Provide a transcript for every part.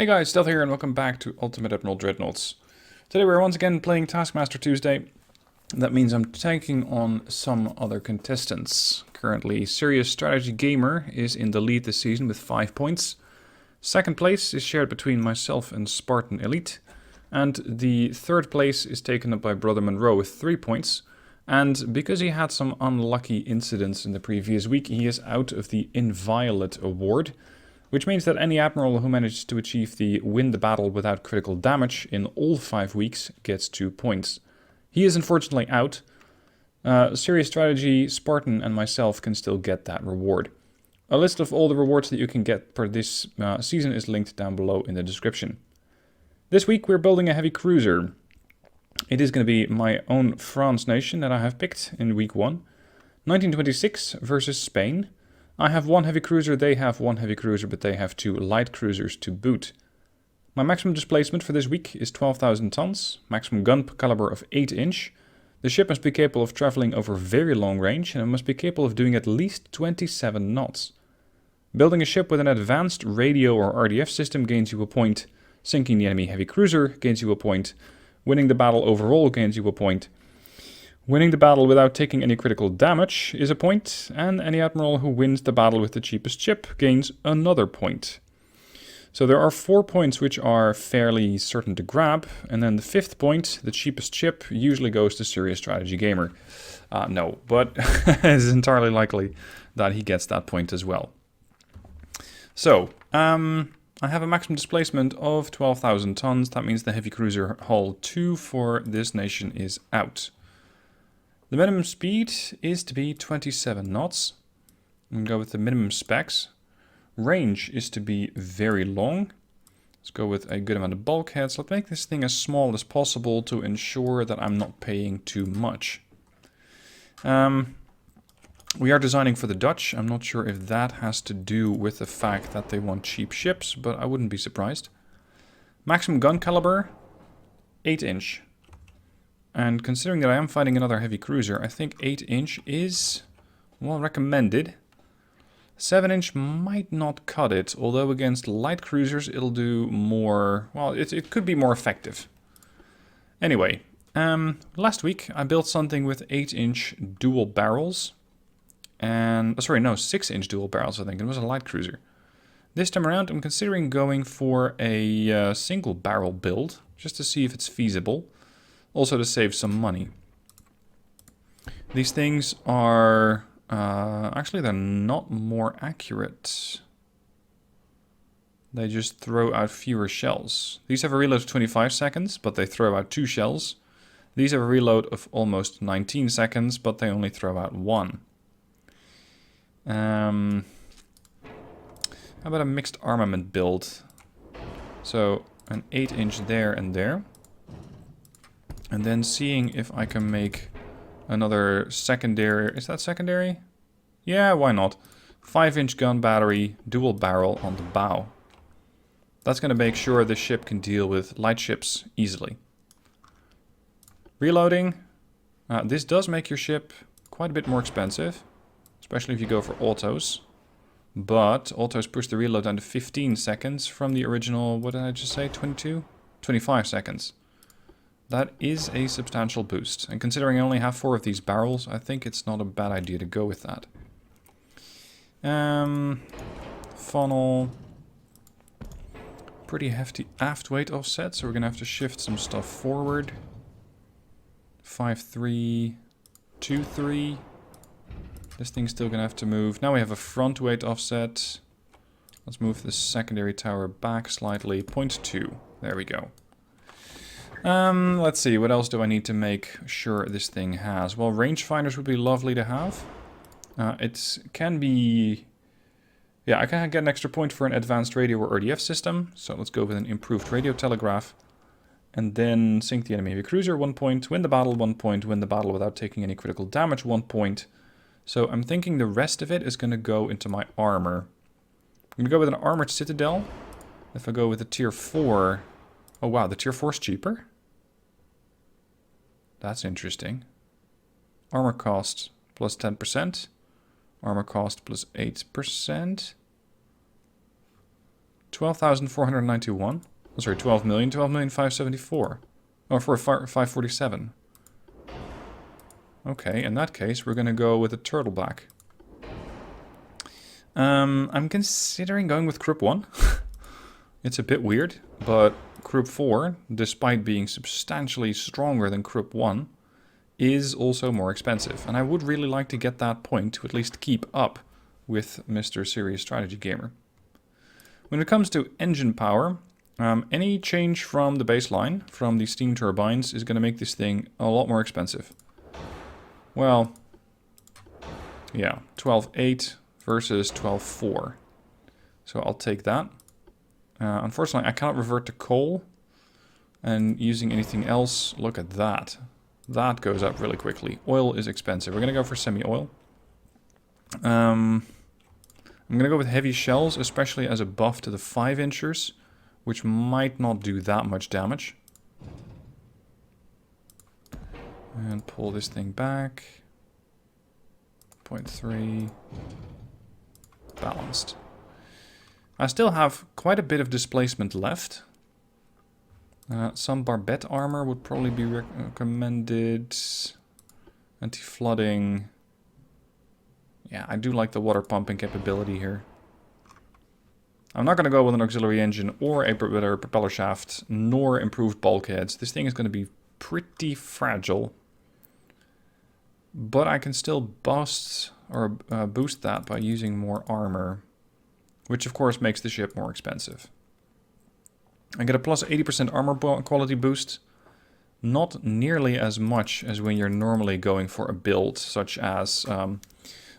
Hey guys, Stealth here and welcome back to Ultimate Admiral Dreadnoughts. Today we're once again playing Taskmaster Tuesday. That means I'm taking on some other contestants. Currently, Serious Strategy Gamer is in the lead this season with 5 points. Second place is shared between myself and Spartan Elite. And the third place is taken up by Brother Monroe with 3 points. And because he had some unlucky incidents in the previous week, he is out of the Inviolate award. Which means that any Admiral who manages to achieve the win the battle without critical damage in all 5 weeks gets 2 points. He is unfortunately out. Serious Strategy, Spartan and myself can still get that reward. A list of all the rewards that you can get per this season is linked down below in the description. This week we're building a heavy cruiser. It is going to be my own France nation that I have picked in week 1. 1926 versus Spain. I have 1 heavy cruiser, they have 1 heavy cruiser, but they have 2 light cruisers to boot. My maximum displacement for this week is 12,000 tons, maximum gun caliber of 8 inch. The ship must be capable of traveling over very long range and it must be capable of doing at least 27 knots. Building a ship with an advanced radio or RDF system gains you a point. Sinking the enemy heavy cruiser gains you a point. Winning the battle overall gains you a point. Winning the battle without taking any critical damage is a point, and any Admiral who wins the battle with the cheapest ship gains another point. So there are 4 points which are fairly certain to grab, and then the 5th point, the cheapest ship, usually goes to Serious Strategy Gamer. No, but it's entirely likely that he gets that point as well. So, I have a maximum displacement of 12,000 tons. That means the heavy cruiser hull 2 for this nation is out. The minimum speed is to be 27 knots. I'm going to go with the minimum specs. Range is to be very long. Let's go with a good amount of bulkheads. Let's make this thing as small as possible to ensure that I'm not paying too much. We are designing for the Dutch. I'm not sure if that has to do with the fact that they want cheap ships, but I wouldn't be surprised. Maximum gun caliber, 8 inch. And considering that I am fighting another heavy cruiser, I think 8 inch is, well, recommended. 7 inch might not cut it, although against light cruisers it'll do more, well, it could be more effective. Anyway, last week I built something with 8 inch dual barrels. And, sorry, no, 6 inch dual barrels I think, it was a light cruiser. This time around I'm considering going for a single barrel build, just to see if it's feasible. Also to save some money. These things are... actually, they're not more accurate. They just throw out fewer shells. These have a reload of 25 seconds, but they throw out 2 shells. These have a reload of almost 19 seconds, but they only throw out 1. How about a mixed armament build? So, an 8 inch there and there. And then seeing if I can make another secondary... Is that secondary? Yeah, why not? 5 inch gun battery, dual barrel on the bow. That's going to make sure the ship can deal with light ships easily. Reloading. This does make your ship quite a bit more expensive. Especially if you go for autos. But autos push the reload down to 15 seconds from the original, what did I just say, 22? 25 seconds. That is a substantial boost, and considering I only have 4 of these barrels, I think it's not a bad idea to go with that. Funnel. Pretty hefty aft weight offset, so we're going to have to shift some stuff forward. 5-3, 2-3. This thing's still going to have to move. Now we have a front weight offset. Let's move the secondary tower back slightly. 0.2. There we go. Let's see, what else do I need to make sure this thing has? Well, rangefinders would be lovely to have. It can be... Yeah, I can get an extra point for an advanced radio or RDF system. So let's go with an improved radio telegraph. And then sink the enemy heavy cruiser, 1 point. Win the battle, 1 point. Win the battle without taking any critical damage, 1 point. So I'm thinking the rest of it is going to go into my armor. I'm going to go with an armored citadel. If I go with a tier 4... Oh wow, the tier 4 is cheaper? That's interesting. Armor cost plus 10%. Armor cost plus 8%. 12,491. Oh, sorry, 12 million. 12,574. Oh, for 547. Okay, in that case, we're going to go with a turtleback. I'm considering going with Krupp 1. It's a bit weird, but Krupp 4, despite being substantially stronger than Krupp 1, is also more expensive. And I would really like to get that point to at least keep up with Mr. Serious Strategy Gamer. When it comes to engine power, any change from the baseline, from the steam turbines, is going to make this thing a lot more expensive. Well, yeah, 12.8 versus 12.4. So I'll take that. Unfortunately, I cannot revert to coal. And using anything else, look at that. That goes up really quickly. Oil is expensive. We're going to go for semi-oil. I'm going to go with heavy shells, especially as a buff to the 5-inchers, which might not do that much damage. And pull this thing back. 0.3. Balanced. I still have quite a bit of displacement left. Some barbette armor would probably be recommended. Anti-flooding. Yeah, I do like the water pumping capability here. I'm not going to go with an auxiliary engine or a better propeller shaft, nor improved bulkheads. This thing is going to be pretty fragile. But I can still boost that by using more armor, which of course makes the ship more expensive. I get a plus 80% armor quality boost. Not nearly as much as when you're normally going for a build, such as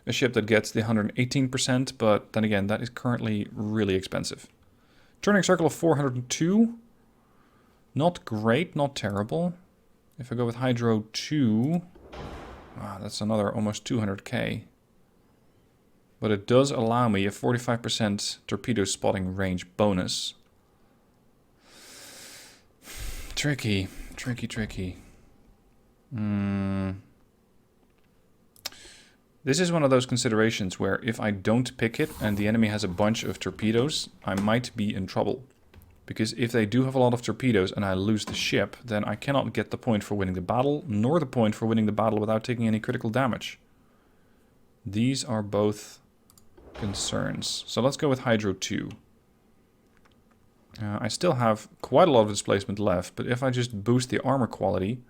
a ship that gets the 118%, but then again, that is currently really expensive. Turning circle of 402. Not great, not terrible. If I go with Hydro 2, that's another almost 200k. But it does allow me a 45% torpedo spotting range bonus. Tricky, tricky, tricky. This is one of those considerations where if I don't pick it and the enemy has a bunch of torpedoes, I might be in trouble. Because if they do have a lot of torpedoes and I lose the ship, then I cannot get the point for winning the battle, nor the point for winning the battle without taking any critical damage. These are both concerns. So let's go with Hydro 2. I still have quite a lot of displacement left, but if I just boost the armor quality,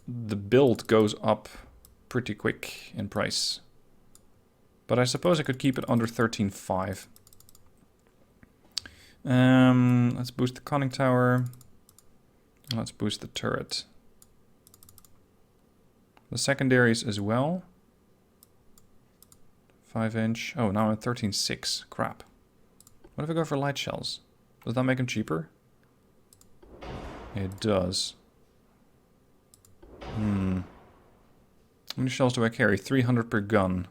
the build goes up pretty quick in price. But I suppose I could keep it under 13.5. Let's boost the conning tower. Let's boost the turret. The secondaries as well. 5-inch. Oh, now I'm at 13.6. Crap. What if I go for light shells? Does that make them cheaper? It does. How many shells do I carry? 300 per gun.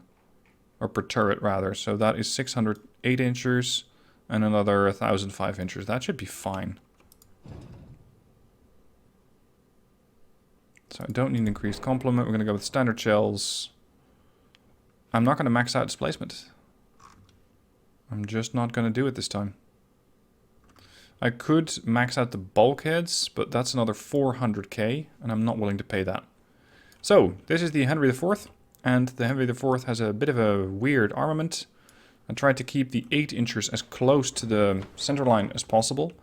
Or per turret, rather. So that is 600 8-inchers and another 1,000 5-inchers. That should be fine. So I don't need increased complement. We're going to go with standard shells. I'm not going to max out displacement. I'm just not going to do it this time. I could max out the bulkheads, but that's another 400k, and I'm not willing to pay that. So, this is the Henry IV, and the Henry IV has a bit of a weird armament. I tried to keep the 8-inchers as close to the center line as possible.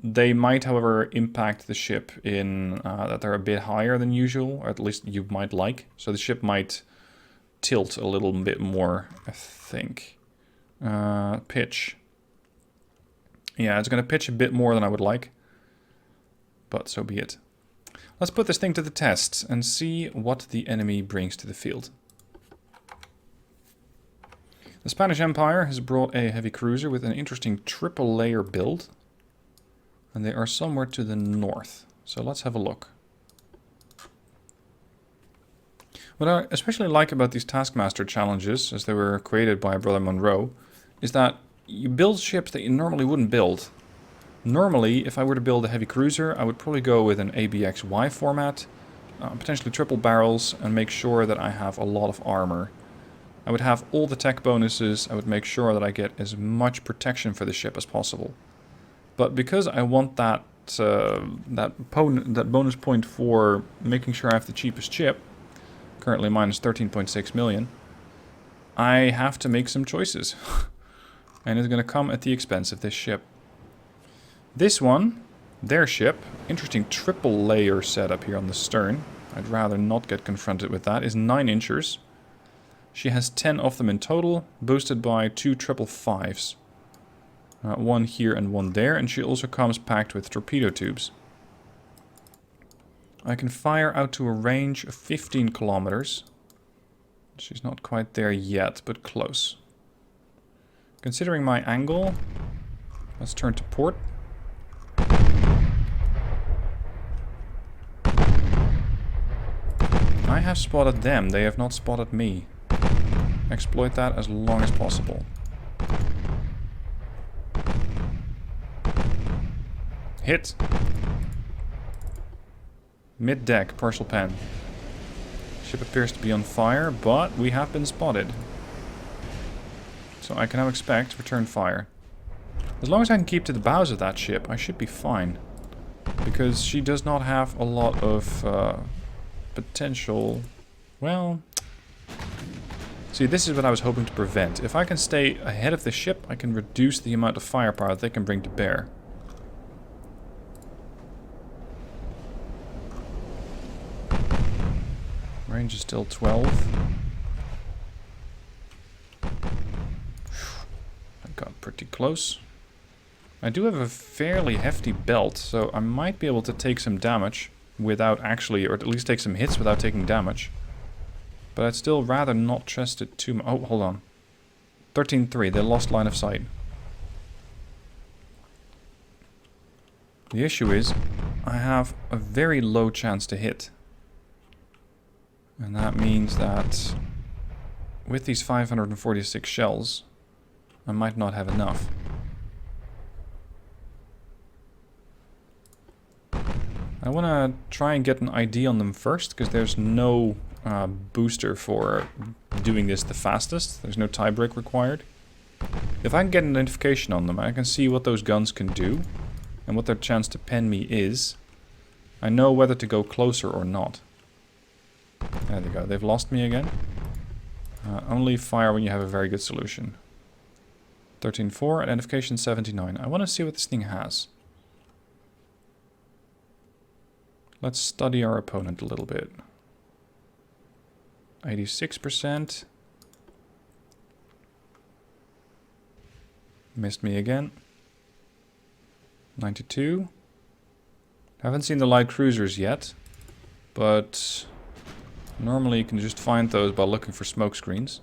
They might, however, impact the ship in that they're a bit higher than usual, or at least you might like. So the ship might tilt a little bit more, I think. Pitch. Yeah, it's going to pitch a bit more than I would like. But so be it. Let's put this thing to the test and see what the enemy brings to the field. The Spanish Empire has brought a heavy cruiser with an interesting triple layer build. And they are somewhere to the north. So let's have a look. What I especially like about these Taskmaster challenges, as they were created by Brother Monroe, is that you build ships that you normally wouldn't build. Normally, if I were to build a heavy cruiser, I would probably go with an ABXY format, potentially triple barrels, and make sure that I have a lot of armor. I would have all the tech bonuses. I would make sure that I get as much protection for the ship as possible. But because I want that bonus point for making sure I have the cheapest ship, currently minus 13.6 million, I have to make some choices. And it's going to come at the expense of this ship. This one, their ship, interesting triple layer setup here on the stern. I'd rather not get confronted with that, is 9 inchers. She has 10 of them in total, boosted by 2 555s. One here and one there, and she also comes packed with torpedo tubes. I can fire out to a range of 15 kilometers. She's not quite there yet, but close. Considering my angle, let's turn to port. I have spotted them, they have not spotted me. Exploit that as long as possible. Hit. Mid-deck, partial pen. Ship appears to be on fire, but we have been spotted. So I can now expect return fire. As long as I can keep to the bows of that ship, I should be fine. Because she does not have a lot of potential... Well... See, this is what I was hoping to prevent. If I can stay ahead of the ship, I can reduce the amount of firepower that they can bring to bear. Range is still 12. I got pretty close. I do have a fairly hefty belt, so I might be able to take some damage without actually, or at least take some hits without taking damage. But I'd still rather not trust it too much. Oh, hold on. 13-3, they lost line of sight. The issue is, I have a very low chance to hit. And that means that with these 546 shells, I might not have enough. I want to try and get an ID on them first, because there's no booster for doing this the fastest. There's no tie break required. If I can get an identification on them, I can see what those guns can do, and what their chance to pen me is. I know whether to go closer or not. There they go, they've lost me again. Only fire when you have a very good solution. 13-4, identification 79. I want to see what this thing has. Let's study our opponent a little bit. 86%. Missed me again. 92. Haven't seen the light cruisers yet, but normally you can just find those by looking for smoke screens.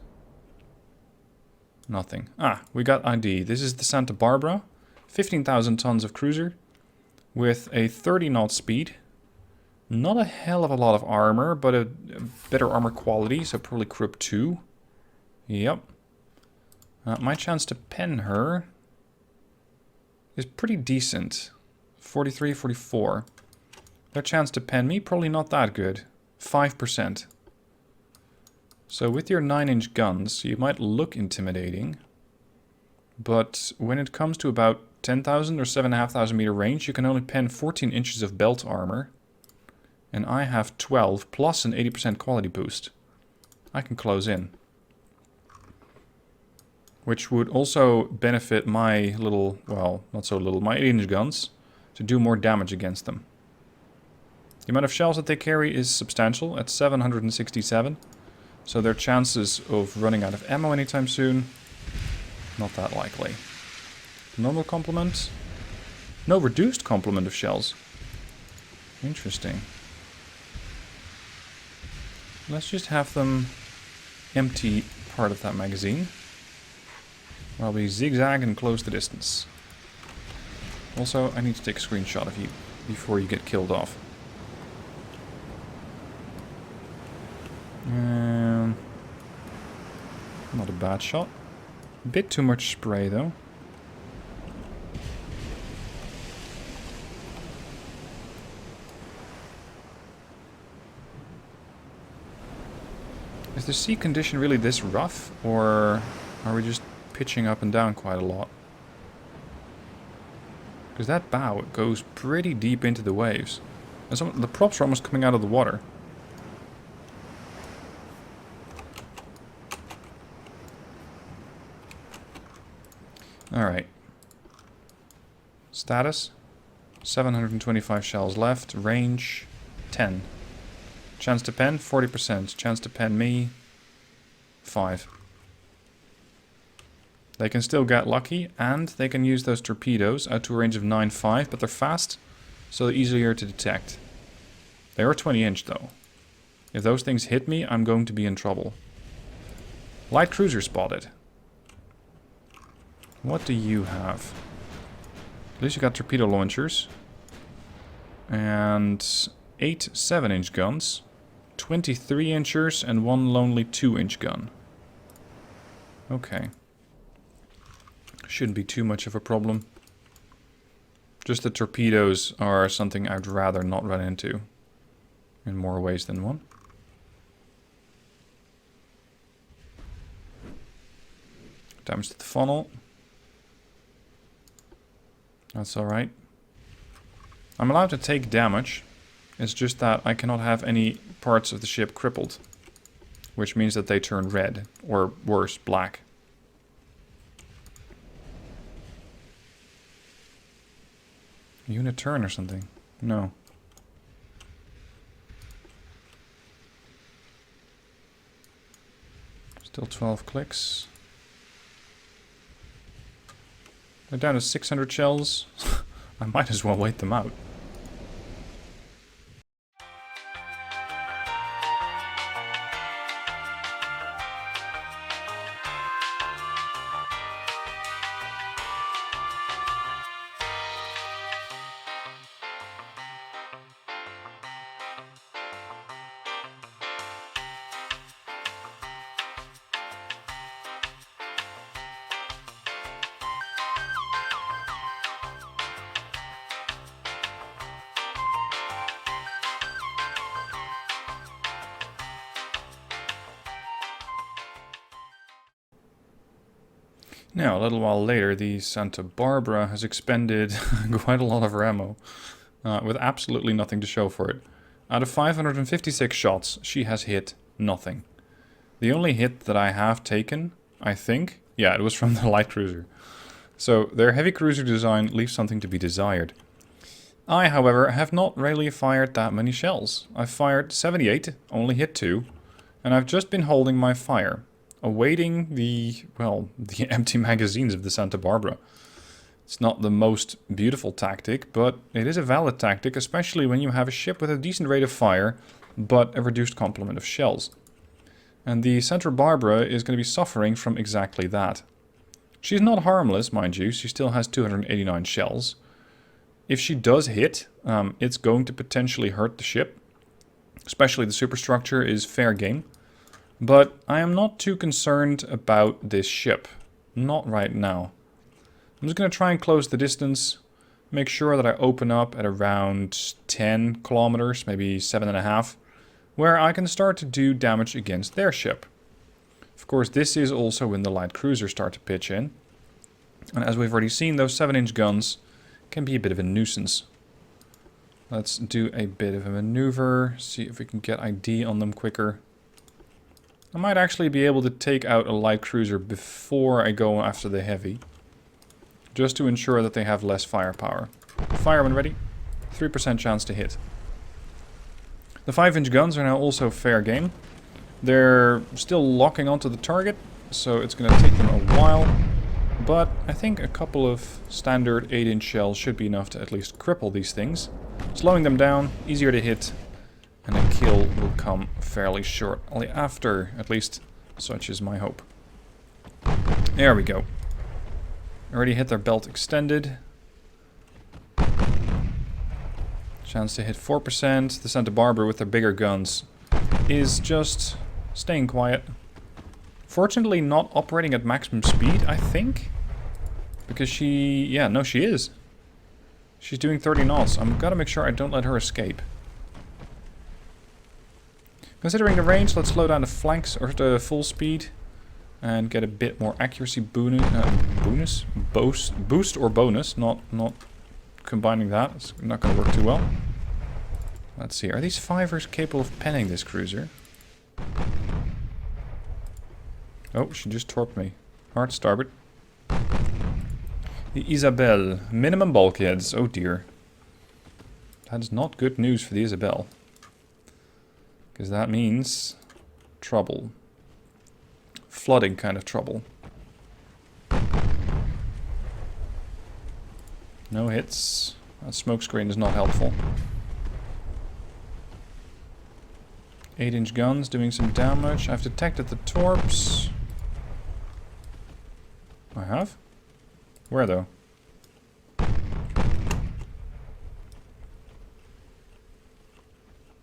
Nothing. Ah, we got ID. This is the Santa Barbara. 15,000 tons of cruiser with a 30 knot speed. Not a hell of a lot of armor, but a better armor quality, so probably Krupp 2. Yep. My chance to pen her is pretty decent. 43, 44. Their chance to pen me, probably not that good. 5%. So with your 9-inch guns, you might look intimidating. But when it comes to about 10,000 or 7,500 meter range, you can only pen 14 inches of belt armor. And I have 12 plus an 80% quality boost. I can close in. Which would also benefit my little, well, not so little, my 8-inch guns to do more damage against them. The amount of shells that they carry is substantial at 767. So their chances of running out of ammo anytime soon, not that likely. Normal complement. No, reduced complement of shells. Interesting. Let's just have them empty part of that magazine while we zigzag and close the distance. Also, I need to take a screenshot of you before you get killed off. Not a bad shot. A bit too much spray though. Is the sea condition really this rough? Or are we just pitching up and down quite a lot? Because that bow goes pretty deep into the waves. And the props are almost coming out of the water. Alright. Status. 725 shells left. Range 10. Chance to pen 40%. Chance to pen me 5. They can still get lucky, and they can use those torpedoes out to a range of 9.5, but they're fast, so they're easier to detect. They are 20-inch though. If those things hit me, I'm going to be in trouble. Light cruiser spotted. What do you have? At least you got torpedo launchers. And 8 7-inch guns. 23 inchers and 1 lonely 2-inch gun. Okay. Shouldn't be too much of a problem. Just the torpedoes are something I'd rather not run into. In more ways than one. Damage to the funnel. That's alright. I'm allowed to take damage. It's just that I cannot have any parts of the ship crippled. Which means that they turn red. Or worse, black. Unit turn or something? No. Still 12 clicks. They're down to 600 shells. I might as well wait them out. Now, a little while later, the Santa Barbara has expended quite a lot of her ammo, with absolutely nothing to show for it. Out of 556 shots, she has hit nothing. The only hit that I have taken, I think, yeah, it was from the light cruiser. So, their heavy cruiser design leaves something to be desired. I, however, have not really fired that many shells. I've fired 78, only hit 2, and I've just been holding my fire. Awaiting the empty magazines of the Santa Barbara. It's not the most beautiful tactic, but it is a valid tactic, especially when you have a ship with a decent rate of fire, but a reduced complement of shells. And the Santa Barbara is going to be suffering from exactly that. She's not harmless, mind you, she still has 289 shells. If she does hit, it's going to potentially hurt the ship. Especially the superstructure is fair game. But I am not too concerned about this ship. Not right now. I'm just going to try and close the distance. Make sure that I open up at around 10 kilometers, maybe 7.5. Where I can start to do damage against their ship. Of course, this is also when the light cruisers start to pitch in. And as we've already seen, those 7-inch guns can be a bit of a nuisance. Let's do a bit of a maneuver. See if we can get ID on them quicker. I might actually be able to take out a light cruiser before I go after the heavy. Just to ensure that they have less firepower. Fire when ready. 3% chance to hit. The 5-inch guns are now also fair game. They're still locking onto the target, so it's going to take them a while. But I think a couple of standard 8-inch shells should be enough to at least cripple these things. Slowing them down, easier to hit. And a kill will come fairly shortly after, at least such is my hope. There we go. Already hit their belt extended. Chance to hit 4%. The Santa Barbara with their bigger guns is just staying quiet. Fortunately not operating at maximum speed, I think. Because she is. She's doing 30 knots. I've got to make sure I don't let her escape. I'm Considering the range, let's slow down the flanks or the full speed and get a bit more accuracy boost or bonus. Not combining that. It's not going to work too well. Let's see. Are these fivers capable of penning this cruiser? Oh, she just torped me. Hard starboard. The Isabelle. Minimum bulkheads. Oh dear. That is not good news for the Isabelle. Because that means trouble. Flooding kind of trouble. No hits. That smoke screen is not helpful. 8-inch guns doing some damage. I've detected the torps. I have? Where though?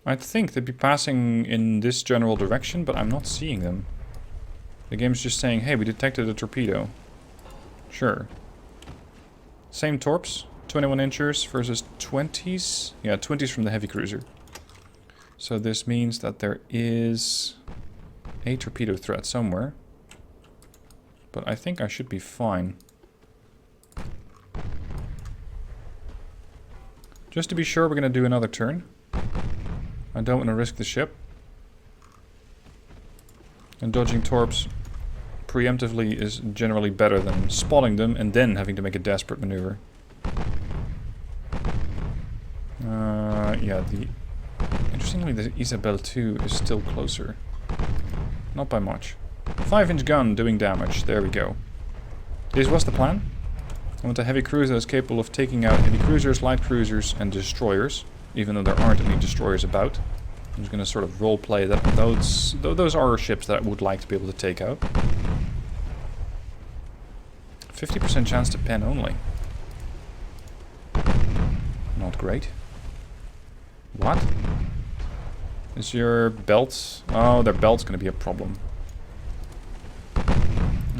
I think they'd be passing in this general direction, but I'm not seeing them. The game's just saying, hey, we detected a torpedo. Sure. Same torps, 21 inchers versus 20s. Yeah, 20s from the heavy cruiser. So this means that there is a torpedo threat somewhere. But I think I should be fine. Just to be sure, we're going to do another turn. I don't want to risk the ship. And dodging torps preemptively is generally better than spotting them and then having to make a desperate maneuver. Yeah, interestingly the Isabelle 2 is still closer. Not by much. 5-inch gun doing damage. There we go. This was the plan. I want a heavy cruiser that's capable of taking out heavy cruisers, light cruisers, and destroyers. Even though there aren't any destroyers about. I'm just going to sort of roleplay that those are ships that I would like to be able to take out. 50% chance to pen only. Not great. What? Is your belt... Oh, their belt's going to be a problem.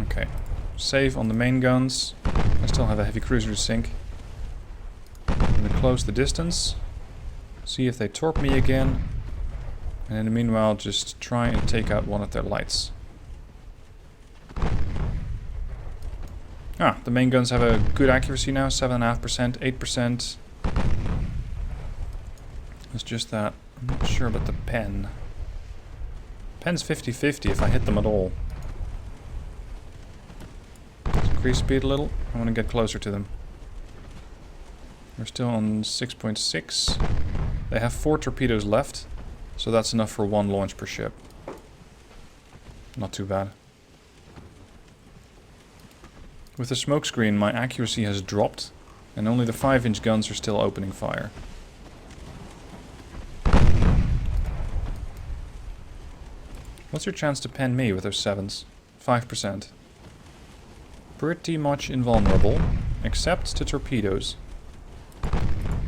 Okay. Save on the main guns. I still have a heavy cruiser to sink. I'm going to close the distance. See if they torp me again. And in the meanwhile, just try and take out one of their lights. Ah, the main guns have a good accuracy now. 7.5%, 8%. It's just that I'm not sure about the pen. Pen's 50-50 if I hit them at all. Let's increase speed a little. I want to get closer to them. We're still on 6.6. They have 4 torpedoes left, so that's enough for 1 launch per ship. Not too bad. With the smokescreen, my accuracy has dropped, and only the 5-inch guns are still opening fire. What's your chance to pen me with those 7s? 5%. Pretty much invulnerable, except to torpedoes.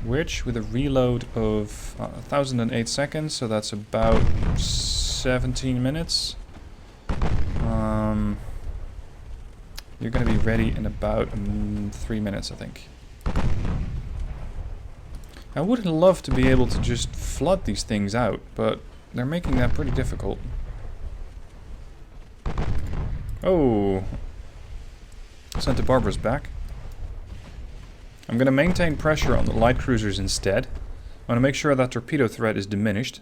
Which, with a reload of 1008 seconds, so that's about 17 minutes. You're going to be ready in about 3 minutes, I think. I would love to be able to just flood these things out, but they're making that pretty difficult. Oh! Santa Barbara's back. I'm going to maintain pressure on the light cruisers instead. I want to make sure that torpedo threat is diminished.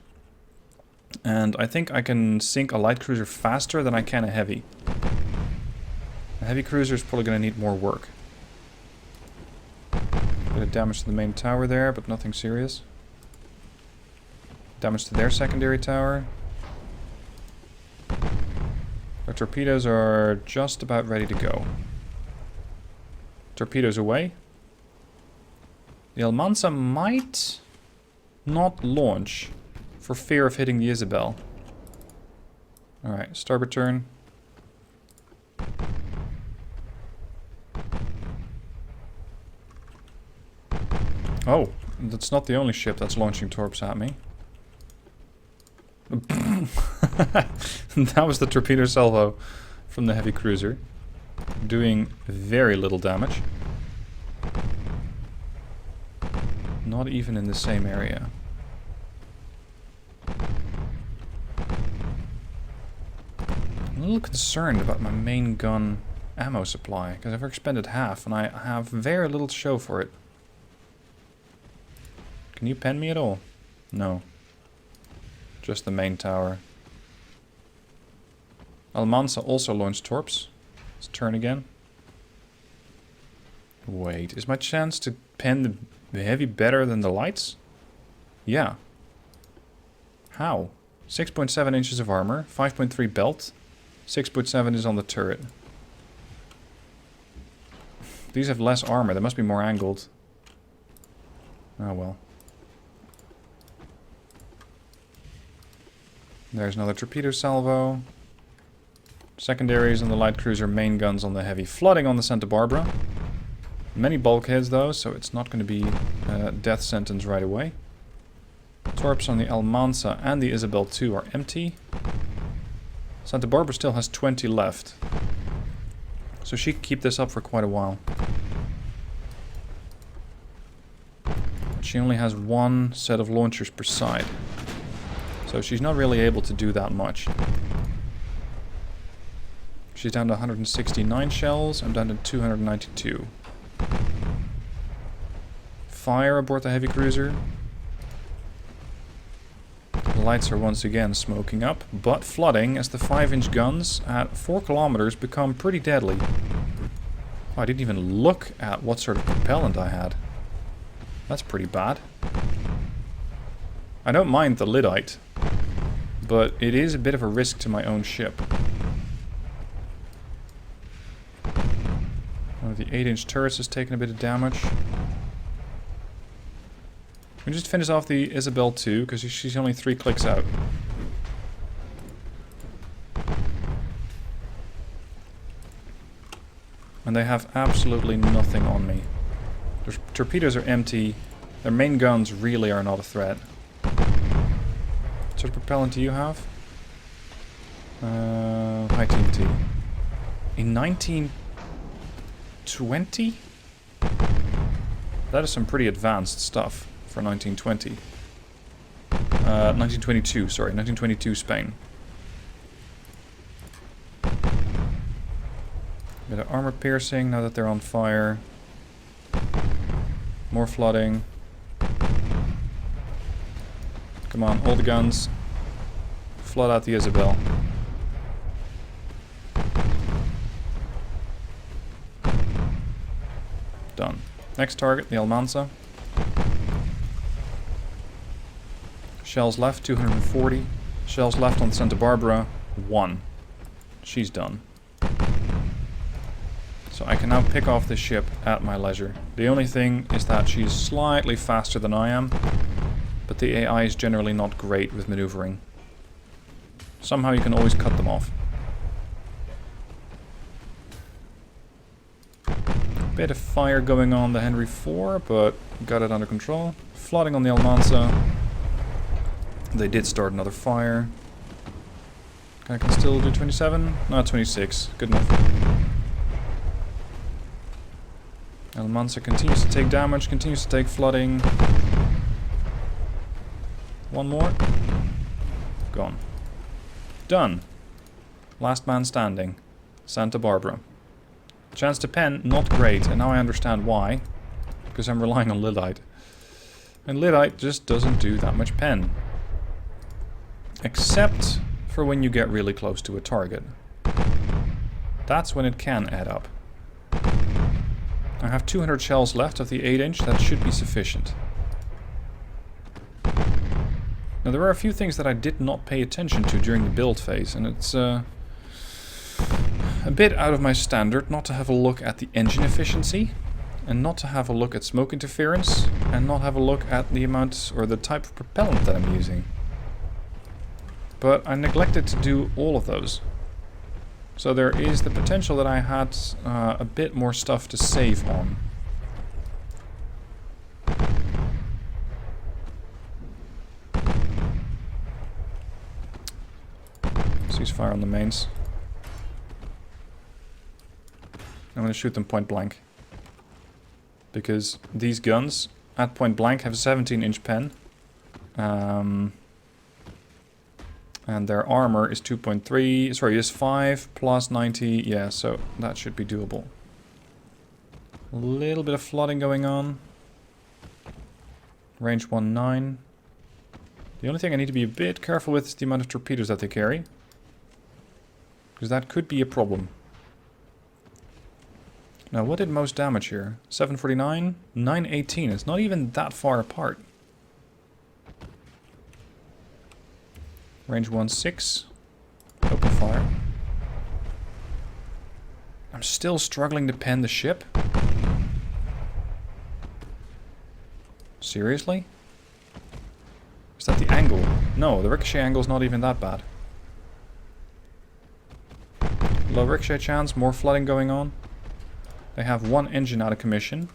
And I think I can sink a light cruiser faster than I can a heavy. A heavy cruiser is probably going to need more work. Bit of damage to the main tower there, but nothing serious. Damage to their secondary tower. Our torpedoes are just about ready to go. Torpedoes away. The Almanza might not launch for fear of hitting the Isabelle. Alright, starboard turn. Oh, that's not the only ship that's launching torps at me. That was the torpedo salvo from the heavy cruiser. Doing very little damage. Not even in the same area. a little concerned about my main gun ammo supply, because I've expended half, and I have very little to show for it. Can you pen me at all? No. Just the main tower. Almanza also launched torps. Let's turn again. Wait, is my chance to pen the heavy better than the lights? Yeah. How? 6.7 inches of armor, 5.3 belt, 6.7 is on the turret. These have less armor, they must be more angled. Oh well. There's another torpedo salvo. Secondaries on the light cruiser, main guns on the heavy. Flooding on the Santa Barbara. Many bulkheads though, so it's not going to be a death sentence right away. Torps on the Almanza and the Isabel II are empty. Santa Barbara still has 20 left. So she can keep this up for quite a while. She only has one set of launchers per side. So she's not really able to do that much. She's down to 169 shells, I'm down to 292. Fire aboard the heavy cruiser. The lights are once again smoking up, but flooding as the 5-inch guns at 4 kilometers become pretty deadly. Oh, I didn't even look at what sort of propellant I had. That's pretty bad. I don't mind the lyddite, but it is a bit of a risk to my own ship. One of the 8-inch turrets has taken a bit of damage. We just finish off the Isabel II, because she's only 3 clicks out. And they have absolutely nothing on me. Their torpedoes are empty. Their main guns really are not a threat. What sort of propellant do you have? High TNT. In 1920? That is some pretty advanced stuff for 1920. 1922, sorry. 1922 Spain. Bit of armor piercing now that they're on fire. More flooding. Come on, all the guns. Flood out the Isabel. Done. Next target, the Almanza. Shells left, 240. Shells left on Santa Barbara, 1. She's done. So I can now pick off this ship at my leisure. The only thing is that she's slightly faster than I am, but the AI is generally not great with maneuvering. Somehow you can always cut them off. Bit of fire going on the Henry IV, but got it under control. Flooding on the Almanza. They did start another fire. I can still do 27? No, 26. Good enough. Almanza continues to take damage, continues to take flooding. One more. Gone. Done. Last man standing. Santa Barbara. Chance to pen, not great, and now I understand why. Because I'm relying on lyddite. And lyddite just doesn't do that much pen. Except for when you get really close to a target. That's when it can add up. I have 200 shells left of the 8-inch, that should be sufficient. Now there are a few things that I did not pay attention to during the build phase, and it's a bit out of my standard not to have a look at the engine efficiency, and not to have a look at smoke interference, and not have a look at the amount or the type of propellant that I'm using. But I neglected to do all of those. So there is the potential that I had a bit more stuff to save on. Ceasefire on the mains. I'm going to shoot them point blank. Because these guns at point blank have a 17-inch pen. And their armor is 2.3, sorry, is 5 plus 90. Yeah, so that should be doable. A little bit of flooding going on. Range 1.9. The only thing I need to be a bit careful with is the amount of torpedoes that they carry. Because that could be a problem. Now, what did most damage here? 749, 918. It's not even that far apart. Range 1.6. Open fire. I'm still struggling to pen the ship. Seriously? Is that the angle? No, the ricochet angle is not even that bad. Low ricochet chance, more flooding going on. They have one engine out of commission.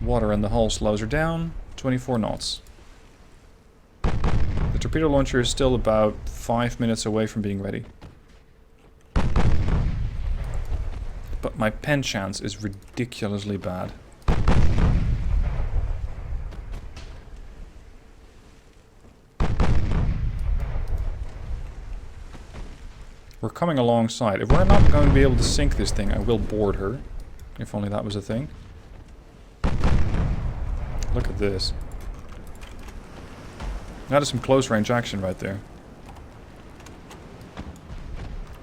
Water in the hull slows her down. 24 knots. The torpedo launcher is still about 5 minutes away from being ready. But my pen chance is ridiculously bad. We're coming alongside. If we're not going to be able to sink this thing, I will board her. If only that was a thing. Look at this. That is some close range action right there.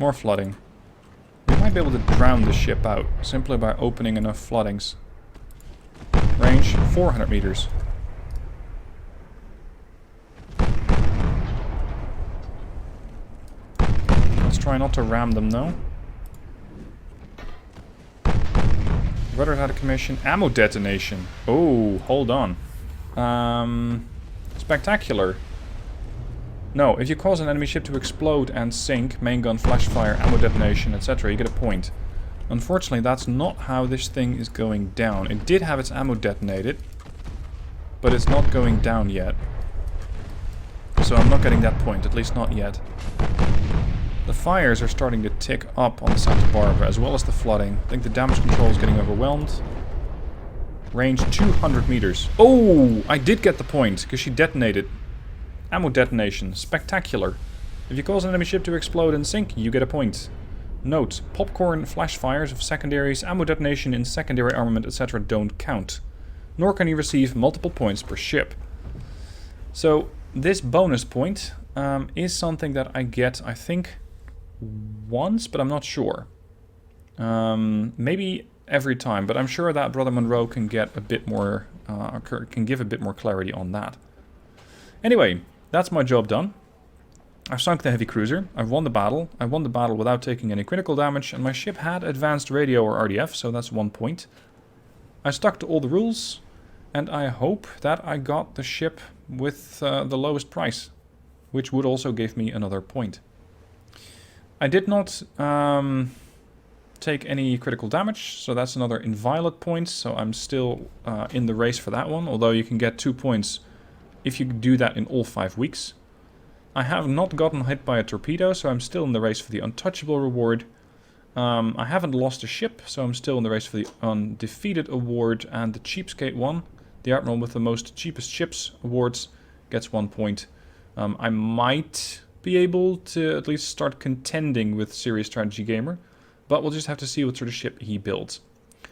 More flooding. We might be able to drown the ship out simply by opening enough floodings. Range 400 meters. Try not to ram them though. Rudder's out of commission. Ammo detonation. Oh, hold on. Spectacular. No, if you cause an enemy ship to explode and sink, main gun, flash fire, ammo detonation, etc., you get a point. Unfortunately, that's not how this thing is going down. It did have its ammo detonated, but it's not going down yet. So I'm not getting that point, at least not yet. The fires are starting to tick up on the Santa Barbara, as well as the flooding. I think the damage control is getting overwhelmed. Range 200 meters. Oh, I did get the point, because she detonated. Ammo detonation. Spectacular. If you cause an enemy ship to explode and sink, you get a point. Note, popcorn, flash fires of secondaries, ammo detonation in secondary armament, etc. don't count. Nor can you receive multiple points per ship. So, this bonus point is something that I get, I think, once, but I'm not sure. Maybe every time, but I'm sure that Brother Monroe can get a bit more, can give a bit more clarity on that. Anyway, that's my job done. I've sunk the heavy cruiser, I've won the battle, I won the battle without taking any critical damage, and my ship had advanced radio or RDF, so that's 1 point. I stuck to all the rules, and I hope that I got the ship with the lowest price, which would also give me another point. I did not take any critical damage, so that's another Inviolate point, so I'm still in the race for that one, although you can get 2 points if you do that in all 5 weeks. I have not gotten hit by a torpedo, so I'm still in the race for the Untouchable reward. I haven't lost a ship, so I'm still in the race for the Undefeated award, and the Cheapskate one, the Admiral with the most cheapest ships awards, gets 1 point. I might be able to at least start contending with Serious Strategy Gamer, but we'll just have to see what sort of ship he builds.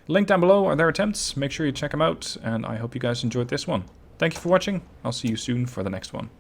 Link down below are their attempts, make sure you check them out, and I hope you guys enjoyed this one. Thank you for watching, I'll see you soon for the next one.